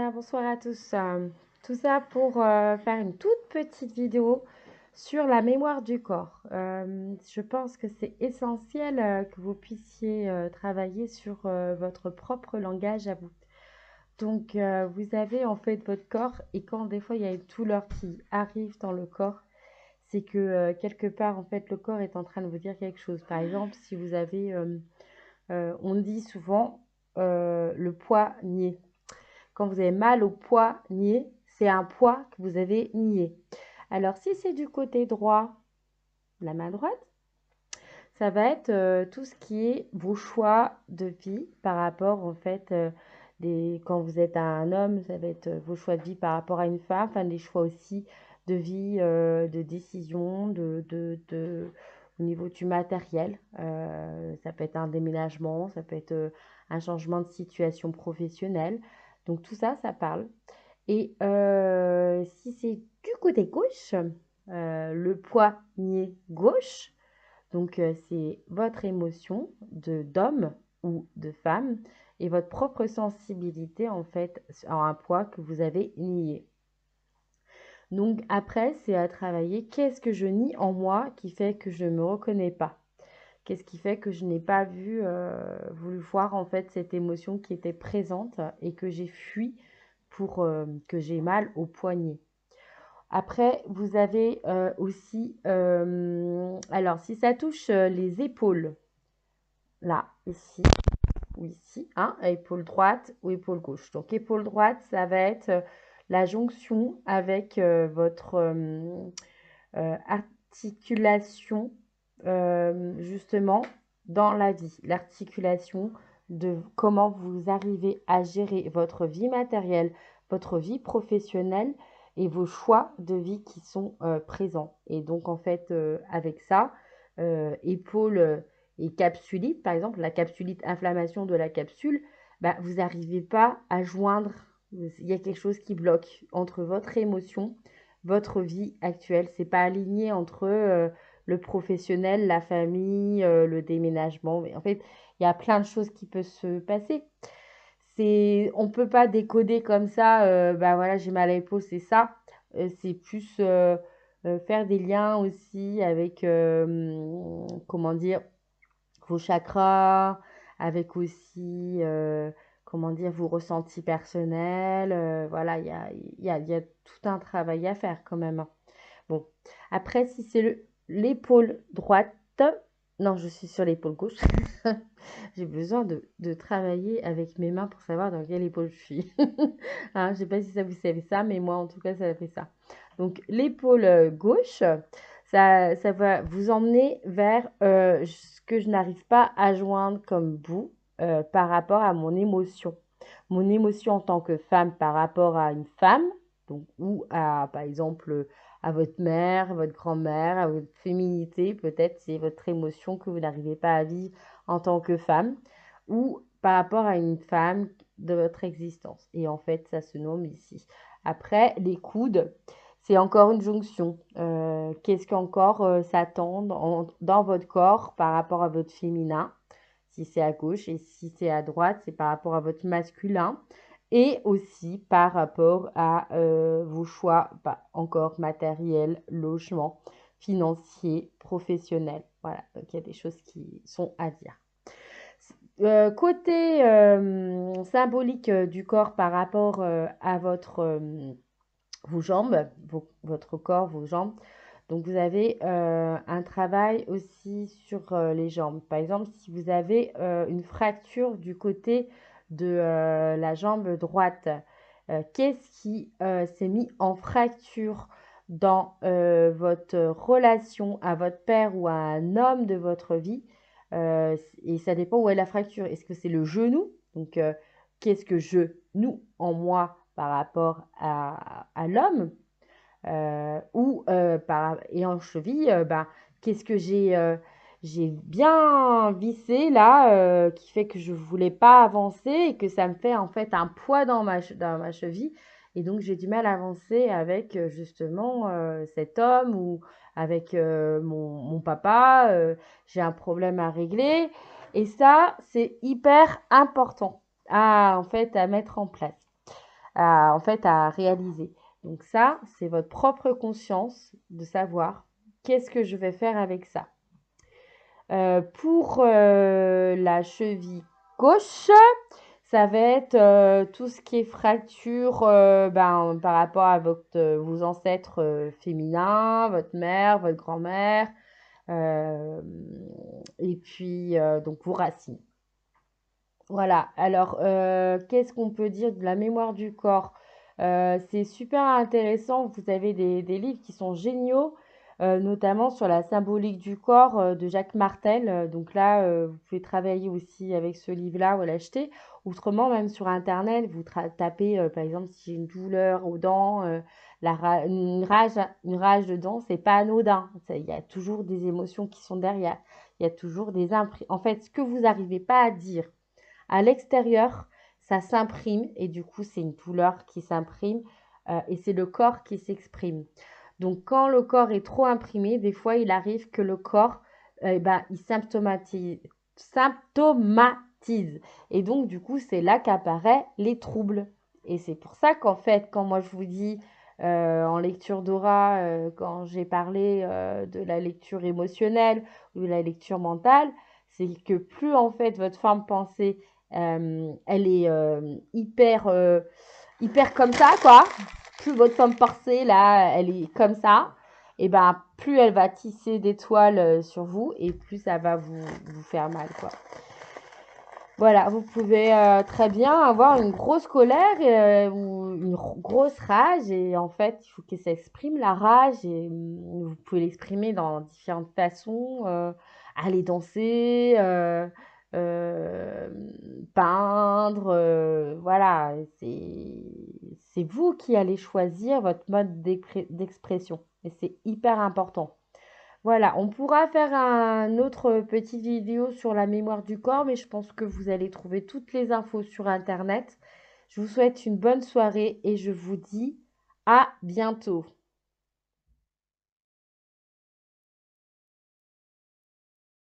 Bien, bonsoir à tous. Tout ça pour faire une toute petite vidéo sur la mémoire du corps. Je pense que c'est essentiel que vous puissiez travailler sur votre propre langage à vous. Donc, vous avez en fait votre corps et quand des fois il y a une douleur qui arrive dans le corps, c'est que quelque part en fait le corps est en train de vous dire quelque chose. Par exemple, si vous avez, on dit souvent le poignet. Quand vous avez mal au poignet, c'est un poids que vous avez nié. Alors, si c'est du côté droit, la main droite, ça va être tout ce qui est vos choix de vie par rapport, en fait, quand vous êtes un homme, ça va être vos choix de vie par rapport à une femme, enfin, des choix aussi de vie, de décision, au niveau du matériel. Ça peut être un déménagement, ça peut être un changement de situation professionnelle. Donc tout ça, ça parle. Et si c'est du côté gauche, le poignet gauche, donc c'est votre émotion d'homme ou de femme et votre propre sensibilité en fait à un poids que vous avez nié. Donc après, c'est à travailler qu'est-ce que je nie en moi qui fait que je ne me reconnais pas. Qu'est-ce qui fait que je n'ai pas voulu voir en fait cette émotion qui était présente et que j'ai fui pour que j'ai mal au poignet. Après, vous avez aussi, alors si ça touche les épaules, là, ici ou ici, hein, épaule droite ou épaule gauche. Donc épaule droite, ça va être la jonction avec votre articulation justement dans la vie, l'articulation de comment vous arrivez à gérer votre vie matérielle, votre vie professionnelle et vos choix de vie qui sont présents. Et donc en fait avec ça, épaule et capsulite, par exemple la capsulite, inflammation de la capsule, bah, vous n'arrivez pas à joindre, il y a quelque chose qui bloque entre votre émotion, votre vie actuelle. C'est pas aligné entre le professionnel, la famille, le déménagement. Mais en fait, il y a plein de choses qui peuvent se passer. On peut pas décoder comme ça. Bah voilà, j'ai mal à l'épaule, c'est ça. C'est plus faire des liens aussi avec, comment dire, vos chakras, avec aussi, comment dire, vos ressentis personnels. Voilà, il y a tout un travail à faire quand même, hein. Bon, après, si c'est l'épaule droite, non, je suis sur l'épaule gauche. J'ai besoin de travailler avec mes mains pour savoir dans quelle épaule je suis. Hein, je ne sais pas si ça vous savez ça, mais moi, en tout cas, ça fait ça. Donc, l'épaule gauche, ça va vous emmener vers ce que je n'arrive pas à joindre comme bout par rapport à mon émotion. Mon émotion en tant que femme par rapport à une femme, donc, ou à, par exemple, à votre mère, à votre grand-mère, à votre féminité, peut-être c'est votre émotion que vous n'arrivez pas à vivre en tant que femme, ou par rapport à une femme de votre existence. Et en fait, ça se nomme ici. Après, les coudes, c'est encore une jonction. Qu'est-ce qu'encore s'attend dans votre corps par rapport à votre féminin, si c'est à gauche, et si c'est à droite, c'est par rapport à votre masculin, et aussi par rapport à vos choix, encore matériels, logement, financiers, professionnels. Voilà, donc il y a des choses qui sont à dire. Côté symbolique du corps par rapport à vos jambes, votre corps, vos jambes. Donc vous avez un travail aussi sur les jambes. Par exemple, si vous avez une fracture du côté de la jambe droite, qu'est-ce qui s'est mis en fracture dans votre relation à votre père ou à un homme de votre vie? Et ça dépend où est la fracture. Est-ce que c'est le genou? Donc, qu'est-ce que nous en moi par rapport à l'homme? Et en cheville, ben, qu'est-ce que j'ai bien vissé là, qui fait que je voulais pas avancer et que ça me fait en fait un poids dans ma cheville. Et donc j'ai du mal à avancer avec justement cet homme ou avec mon papa. J'ai un problème à régler. Et ça, c'est hyper important en fait, à mettre en place. en fait, à réaliser. Donc ça, c'est votre propre conscience de savoir qu'est-ce que je vais faire avec ça. Pour la cheville gauche, ça va être tout ce qui est fracture par rapport à vos ancêtres féminins, votre mère, votre grand-mère, et puis donc vos racines. Voilà, alors qu'est-ce qu'on peut dire de la mémoire du corps? C'est super intéressant, vous avez des livres qui sont géniaux, notamment sur la symbolique du corps de Jacques Martel. Donc là, vous pouvez travailler aussi avec ce livre-là ou l'acheter. Autrement, même sur Internet, vous tapez par exemple si j'ai une douleur aux dents, une rage de dents, c'est pas anodin. Il y a toujours des émotions qui sont derrière. Il y a toujours des En fait, ce que vous n'arrivez pas à dire à l'extérieur, ça s'imprime et du coup, c'est une douleur qui s'imprime et c'est le corps qui s'exprime. Donc, quand le corps est trop imprimé, des fois, il arrive que le corps, il symptomatise. Et donc, du coup, c'est là qu'apparaissent les troubles. Et c'est pour ça qu'en fait, quand moi je vous dis en lecture d'aura, quand j'ai parlé de la lecture émotionnelle ou de la lecture mentale, c'est que plus en fait votre forme pensée elle est hyper comme ça, quoi. Plus votre femme pensée, là, elle est comme ça, et ben plus elle va tisser des toiles sur vous, et plus ça va vous faire mal, quoi. Voilà, vous pouvez très bien avoir une grosse colère ou une grosse rage, et en fait, il faut que ça exprime la rage, et vous pouvez l'exprimer dans différentes façons, aller danser, euh, peindre, voilà, c'est vous qui allez choisir votre mode d'expression, et c'est hyper important. Voilà, on pourra faire un autre petite vidéo sur la mémoire du corps, mais je pense que vous allez trouver toutes les infos sur Internet. Je vous souhaite une bonne soirée et je vous dis à bientôt.